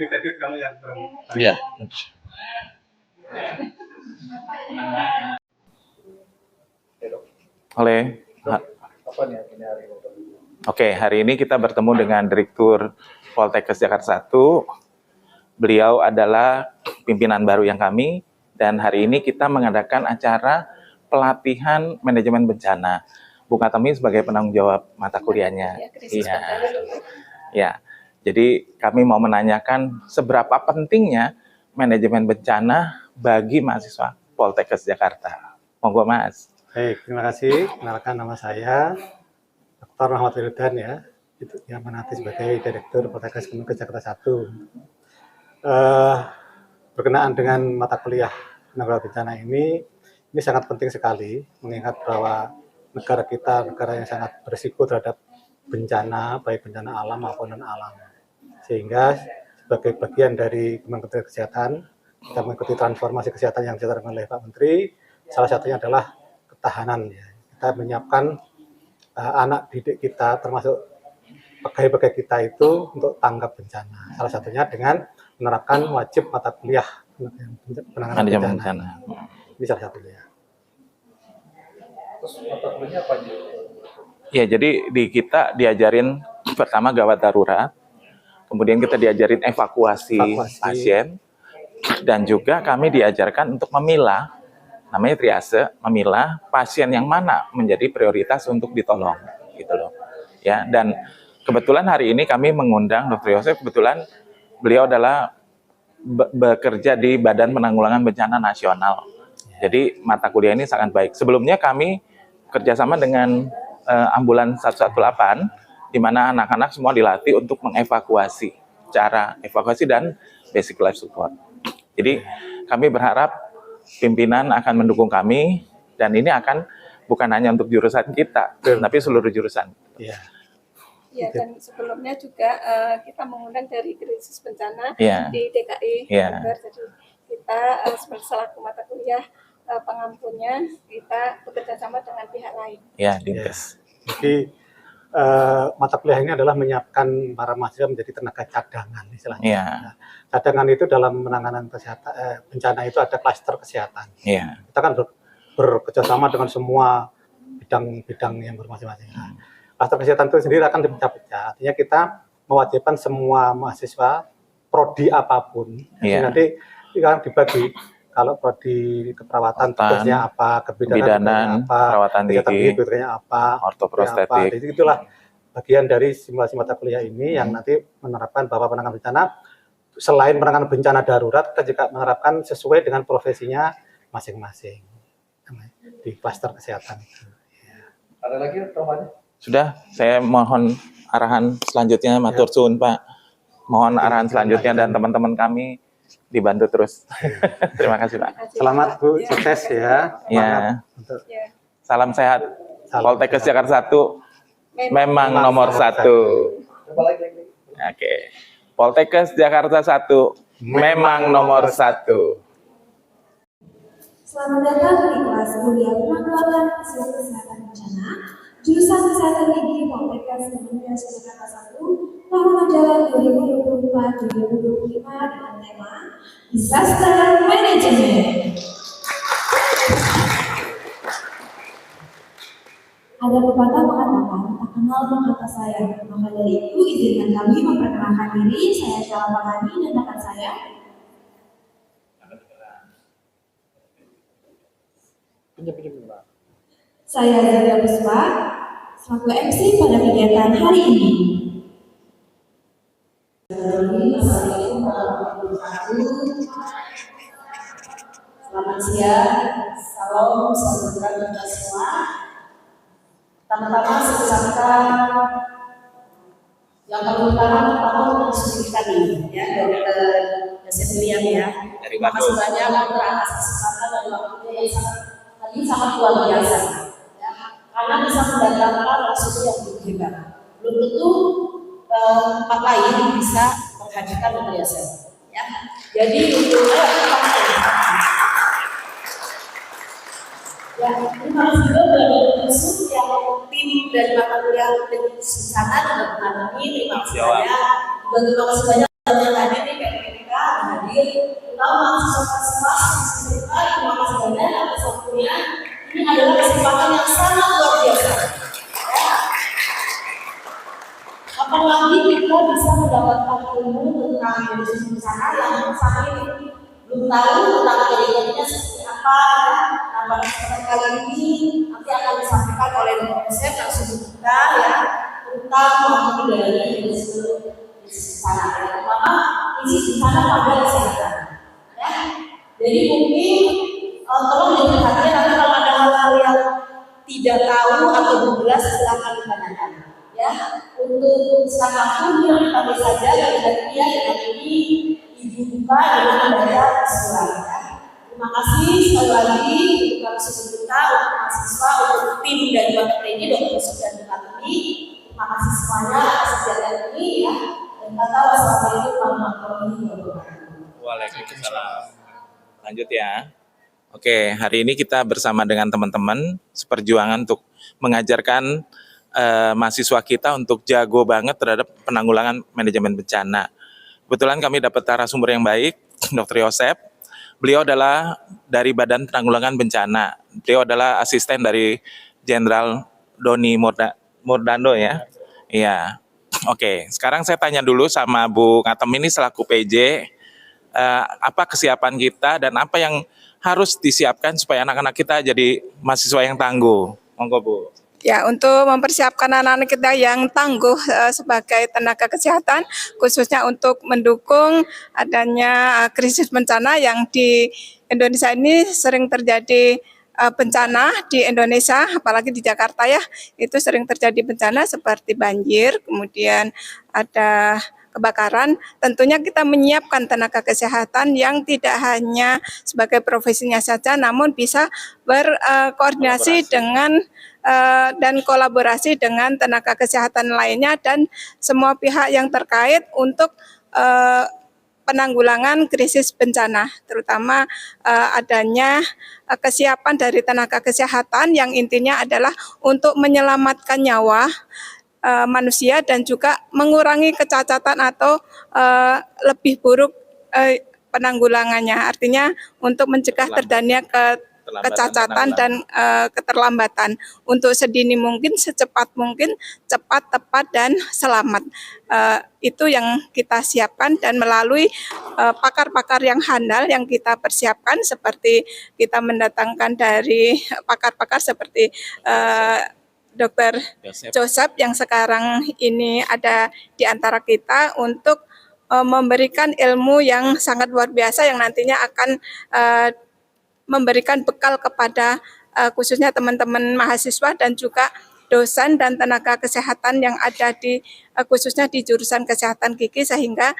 edit kamu yang Iya. Oke, hari ini kita bertemu dengan Direktur Poltekkes Jakarta 1. Beliau adalah pimpinan baru yang kami, dan hari ini kita mengadakan acara pelatihan manajemen bencana. Bung Atemi sebagai penanggung jawab mata kuliahnya. Iya. Ya. Jadi kami mau menanyakan seberapa pentingnya manajemen bencana bagi mahasiswa Poltekkes Jakarta. Monggo Mas. Baik, terima kasih. Kenalkan nama saya Dr. Muhammad Wildan ya, itu yang menanti sebagai Direktur Poltekkes Jakarta 1. Berkenaan dengan mata kuliah penanggulangan bencana ini sangat penting sekali, mengingat bahwa negara kita negara yang sangat berisiko terhadap bencana, baik bencana alam maupun non-alam. Sehingga sebagai bagian dari Kementerian Kesehatan, kita mengikuti transformasi kesehatan yang dicanangkan oleh Pak Menteri. Salah satunya adalah ketahanan. Ya. Kita menyiapkan anak didik kita, termasuk pegawai-pegawai kita itu untuk tanggap bencana. Salah satunya dengan menerapkan wajib mata kuliah penanganan bencana. Ini salah satunya. Terus mata kuliahnya apa aja? Ya, jadi di kita diajarin pertama gawat darurat, kemudian kita diajarin evakuasi pasien, dan juga kami diajarkan untuk memilah, namanya triase, memilah pasien yang mana menjadi prioritas untuk ditolong, gitu loh. Ya, dan kebetulan hari ini kami mengundang Dr. Yosef, kebetulan beliau adalah bekerja di Badan Penanggulangan Bencana Nasional. Jadi mata kuliah ini sangat baik. Sebelumnya kami kerjasama dengan Ambulans 118, di mana anak-anak semua dilatih untuk mengevakuasi, cara evakuasi dan basic life support. Jadi kami berharap pimpinan akan mendukung kami, dan ini akan bukan hanya untuk jurusan kita, tapi seluruh jurusan. Ya, dan sebelumnya juga kita mengundang dari krisis bencana di DKI. Jadi kita selaku mata kuliah pengampunnya, kita bekerja sama dengan pihak lain. Ya, Dinkes. Jadi mata kuliah ini adalah menyiapkan para mahasiswa menjadi tenaga cadangan istilahnya. Nah, cadangan itu dalam penanganan kesehatan bencana itu ada klaster kesehatan. Kita kan bekerja sama dengan semua bidang-bidang yang bermasing-masing. Klaster kesehatan itu sendiri akan dipecah-pecah. Artinya kita mewajibkan semua mahasiswa prodi apapun. Nanti akan dibagi. Kalau prodi keperawatan tugasnya apa, kebidanan apa, perawatan gigi, tugasnya apa, ortoprostetik. Jadi itulah bagian dari simulasi mata kuliah ini yang nanti menerapkan bahwa penanganan bencana, selain penanganan bencana darurat, kita juga menerapkan sesuai dengan profesinya masing-masing di klaster kesehatan. Ada lagi tambahannya? Sudah, saya mohon arahan selanjutnya, matur suwun Pak. Mohon arahan selanjutnya dan teman-teman kami dibantu terus. Terima kasih Pak. Selamat Bu, sukses ya. Salam sehat. Poltekkes Jakarta 1 memang nomor 1. Oke. Poltekkes Jakarta 1 memang nomor 1. Selamat datang di kelas kuliah penanggulangan kesehatan bencana jurusan Kesehatan Gigi Poltekkes Jakarta 1 tahun ajaran 2024-2025 dengan tema Disaster Management. Ada pepatah mengatakan, tak kenal maka tak sayang. Maka dari itu, izinkan kami memperkenalkan diri. Saya Syara Fahani dan rekan saya. Saya Zalia Puspa, selaku MC pada kegiatan hari ini. Assalamualaikum warahmatullahi wabarakatuh. Selamat siang, salam sejahtera kita semua. Pertama-tama saya yang paling utama untuk kami ya, Dr. Yosef William ya. Terima kasih banyak atas kesempatan dan waktunya yang sangat luar biasa. Ya. Karena bisa mendatangkan kasus yang begitu hebat. Belum tentu tempat lain bisa menghadirkan Dr. Yosef. Ya. Jadi ya, terima kasih juga dari Yusuf yang tim dari mata kuliah teknik bencana dan menangani. Terima kasih banyak. Dan terima kasih banyak Hadir di PPK, hadir, terutama mahasiswa-mahasiswa, terima kasih banyak atas waktunya. Ini adalah kesempatan yang sangat luar biasa. Ya. Apalagi kita bisa mendapatkan ilmu tentang manajemen bencana yang saat ini belum tahu tentang kejadiannya seperti apa. Nah, pada kesempatan kali ini nanti akan disampaikan oleh Dr. Yosep langsung kita ya tentang materi dari bencana. Pertama, isi bencana pada kesehatan. Ya. Jadi mungkin tolong diperhatikan nanti kalau ada hal-hal yang tidak tahu atau belum jelas silakan ditanyakan. Ya, untuk siapapun yang kami saja dari dia dengan ini Ibu buka dengan membaca surat. Ya. Terima kasih sekali lagi untuk kita, untuk mahasiswa, untuk tim dari Bapak ini, Dr. Yusuf dan Bukatini. Terima kasih semuanya atas kegiatan ini ya. Dan kata wassalamualaikum warahmatullahi wabarakatuh. Waalaikumsalam. Lanjut ya. Oke, hari ini kita bersama dengan teman-teman seperjuangan untuk mengajarkan mahasiswa kita untuk jago banget terhadap penanggulangan manajemen bencana. Kebetulan kami dapat narasumber yang baik, Dr. Yosep. Beliau adalah dari Badan Penanggulangan Bencana. Beliau adalah asisten dari Jenderal Doni Murdando ya. Iya. Oke, sekarang saya tanya dulu sama Bu Ngatem ini selaku PJ, apa kesiapan kita dan apa yang harus disiapkan supaya anak-anak kita jadi mahasiswa yang tangguh. Monggo Bu. Ya, untuk mempersiapkan anak-anak kita yang tangguh sebagai tenaga kesehatan, khususnya untuk mendukung adanya krisis bencana yang di Indonesia ini sering terjadi bencana di Indonesia, apalagi di Jakarta ya, itu sering terjadi bencana seperti banjir, kemudian ada kebakaran. Tentunya kita menyiapkan tenaga kesehatan yang tidak hanya sebagai profesinya saja, namun bisa berkoordinasi dengan dan kolaborasi dengan tenaga kesehatan lainnya dan semua pihak yang terkait untuk penanggulangan krisis bencana, terutama adanya kesiapan dari tenaga kesehatan yang intinya adalah untuk menyelamatkan nyawa manusia dan juga mengurangi kecacatan atau lebih buruk penanggulangannya. Artinya untuk mencegah terjadinya kecacatan dan keterlambatan untuk sedini mungkin, secepat mungkin, cepat, tepat, dan selamat. Itu yang kita siapkan dan melalui pakar-pakar yang handal yang kita persiapkan seperti kita mendatangkan dari pakar-pakar seperti Dr. Joseph yang sekarang ini ada di antara kita untuk memberikan ilmu yang sangat luar biasa yang nantinya akan memberikan bekal kepada khususnya teman-teman mahasiswa dan juga dosen dan tenaga kesehatan yang ada di khususnya di jurusan kesehatan gigi, sehingga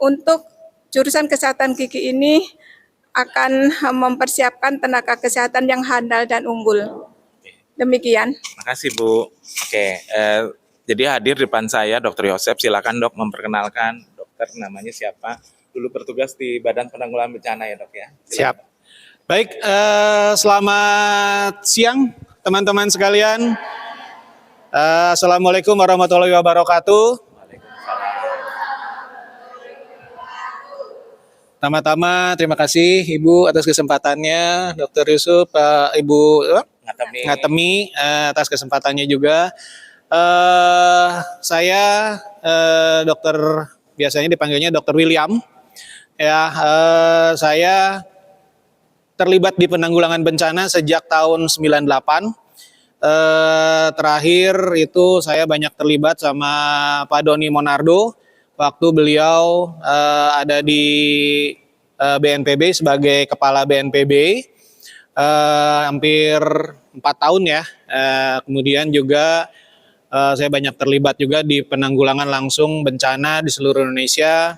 untuk jurusan kesehatan gigi ini akan mempersiapkan tenaga kesehatan yang handal dan unggul. Demikian. Terima kasih Bu. Oke, jadi hadir di depan saya Dr. Yosep. Silakan Dok memperkenalkan dokter namanya siapa. Dulu bertugas di Badan Penanggulangan Bencana ya Dok ya. Silakan. Siap. Baik, selamat siang teman-teman sekalian. Assalamualaikum warahmatullahi wabarakatuh. Pertama-tama terima kasih Ibu atas kesempatannya, Dr. Yusuf, Ibu Ngatemi atas kesempatannya juga. Saya dokter, biasanya dipanggilnya Dr. William. Ya, saya terlibat di penanggulangan bencana sejak tahun 98. Terakhir itu saya banyak terlibat sama Pak Doni Monardo waktu beliau ada di BNPB sebagai kepala BNPB, hampir 4 tahun ya. Kemudian juga saya banyak terlibat juga di penanggulangan langsung bencana di seluruh Indonesia,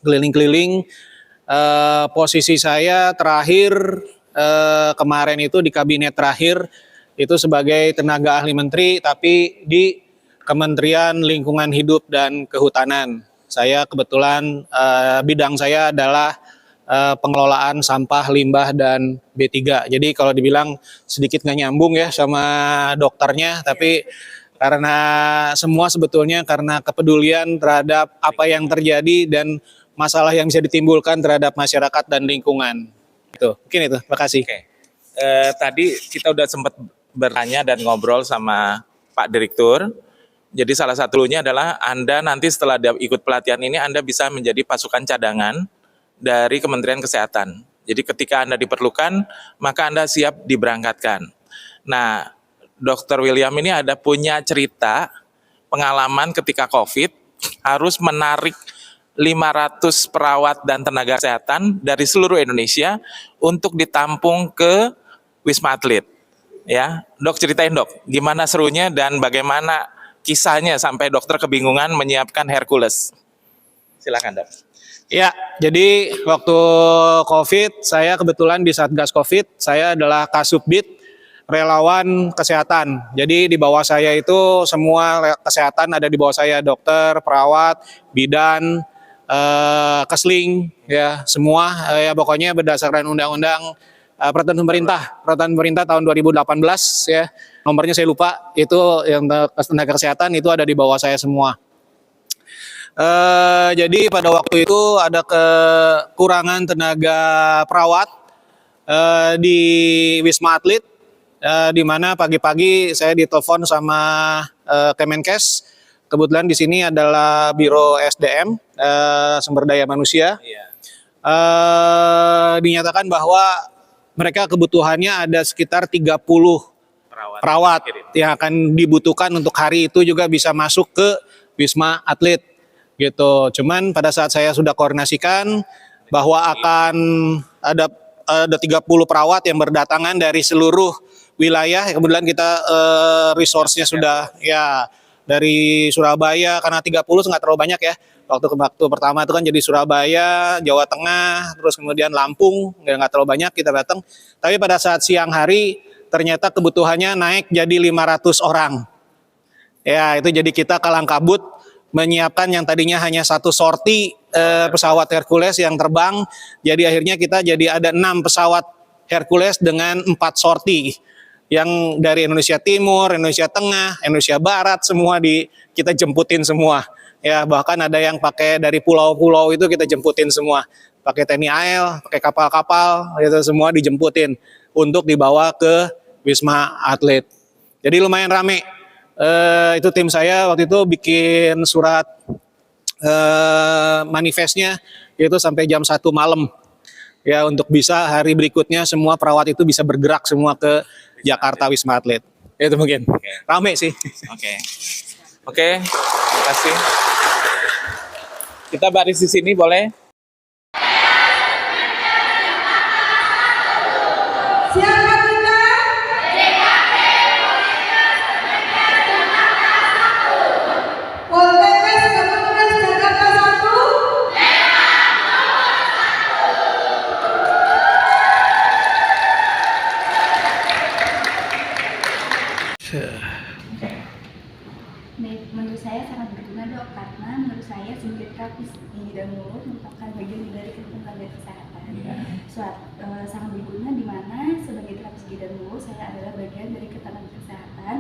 keliling-keliling. Posisi saya terakhir kemarin itu di kabinet terakhir itu sebagai tenaga ahli menteri, tapi di Kementerian Lingkungan Hidup dan Kehutanan. Saya kebetulan bidang saya adalah pengelolaan sampah, limbah, dan B3. Jadi kalau dibilang sedikit nggak nyambung ya sama dokternya, tapi Karena semua sebetulnya karena kepedulian terhadap apa yang terjadi dan masalah yang bisa ditimbulkan terhadap masyarakat dan lingkungan. Itu, mungkin itu. Terima kasih. Oke. Tadi kita udah sempat bertanya dan ngobrol sama Pak Direktur. Jadi salah satunya adalah Anda nanti setelah ikut pelatihan ini Anda bisa menjadi pasukan cadangan dari Kementerian Kesehatan. Jadi ketika Anda diperlukan, maka Anda siap diberangkatkan. Nah, Dr. William ini punya cerita pengalaman ketika COVID harus menarik 500 perawat dan tenaga kesehatan dari seluruh Indonesia untuk ditampung ke Wisma Atlet. Ya, Dok, ceritain Dok, gimana serunya dan bagaimana kisahnya sampai dokter kebingungan menyiapkan Hercules. Silakan Dok. Ya, jadi waktu COVID, saya kebetulan di Satgas COVID, saya adalah Kasubdit relawan kesehatan. Jadi di bawah saya itu semua kesehatan ada di bawah saya, dokter, perawat, bidan, kesling, ya semua ya pokoknya berdasarkan undang-undang peraturan pemerintah tahun 2018 ya. Nomornya saya lupa, itu yang tenaga kesehatan itu ada di bawah saya semua. Jadi pada waktu itu ada kekurangan tenaga perawat di Wisma Atlet, di mana pagi-pagi saya ditelepon sama Kemenkes. Kebetulan di sini adalah Biro SDM, Sumber Daya Manusia. Dinyatakan bahwa mereka kebutuhannya ada sekitar 30 perawat yang akan dibutuhkan untuk hari itu juga bisa masuk ke Wisma Atlet. Gitu. Cuman pada saat saya sudah koordinasikan bahwa akan ada 30 perawat yang berdatangan dari seluruh wilayah. Kemudian kita resource-nya sudah ya dari Surabaya, karena 30 nggak terlalu banyak ya. Waktu pertama itu kan jadi Surabaya, Jawa Tengah, terus kemudian Lampung, nggak terlalu banyak kita datang. Tapi pada saat siang hari ternyata kebutuhannya naik jadi 500 orang. Ya itu jadi kita kalang kabut menyiapkan yang tadinya hanya satu sorti pesawat Hercules yang terbang, jadi akhirnya kita jadi ada 6 pesawat Hercules dengan 4 sorti yang dari Indonesia Timur, Indonesia Tengah, Indonesia Barat, semua kita jemputin semua. Ya bahkan ada yang pakai dari pulau-pulau itu kita jemputin semua, pakai TNI AL, pakai kapal-kapal, itu semua dijemputin untuk dibawa ke Wisma Atlet. Jadi lumayan rame. Itu tim saya waktu itu bikin surat manifestnya itu sampai jam 1 malam ya, untuk bisa hari berikutnya semua perawat itu bisa bergerak semua ke Jakarta Wisma Atlet. Itu mungkin rame sih. Oke, terima kasih. Kita baris di sini boleh? Siapa kita? Poltekkes Kementerian Jakarta 1. Menurut saya sangat berguna Dok, karena menurut saya sebagai terapis di bidang mulut merupakan bagian dari tenaga kesehatan. Sangat berguna di mana sebagai terapis bidang mulut saya adalah bagian dari ketenaga kesehatan,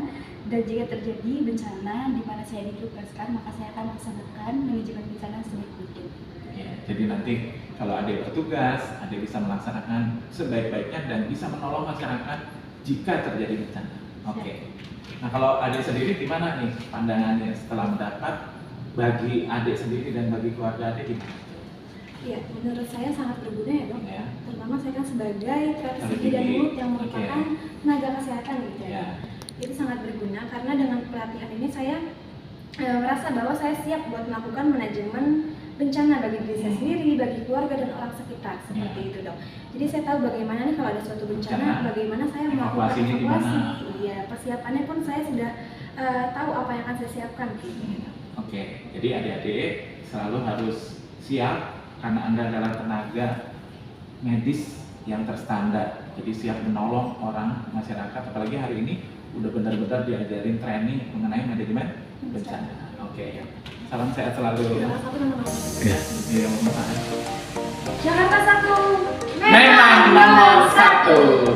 dan jika terjadi bencana di mana saya ditugaskan maka saya akan melaksanakan manajemen bencana sebaik mungkin. Ya, jadi nanti kalau ada bertugas, ada bisa melaksanakan sebaik-baiknya dan bisa menolong masyarakat jika terjadi bencana. Oke. Nah kalau adik sendiri gimana nih pandangannya setelah mendapat, bagi adik sendiri dan bagi keluarga adik gimana? Iya, menurut saya sangat berguna ya Dok. Ya. Terutama saya kan sebagai terapis bidang mulut yang merupakan tenaga kesehatan gitu ya. Itu sangat berguna karena dengan pelatihan ini saya merasa bahwa saya siap buat melakukan manajemen bencana bagi diri saya sendiri, bagi keluarga dan orang sekitar seperti itu Dok. Jadi saya tahu bagaimana nih kalau ada suatu bencana, bagaimana saya melakukan evakuasi. Iya, persiapannya pun saya sudah tahu apa yang akan saya siapkan. Oke, jadi adik-adik selalu harus siap karena Anda adalah tenaga medis yang terstandar. Jadi siap menolong orang, masyarakat, apalagi hari ini udah benar-benar diajarin training mengenai manajemen bencana. Oke. Salam sehat selalu. Jakarta 1 memang nomor 1.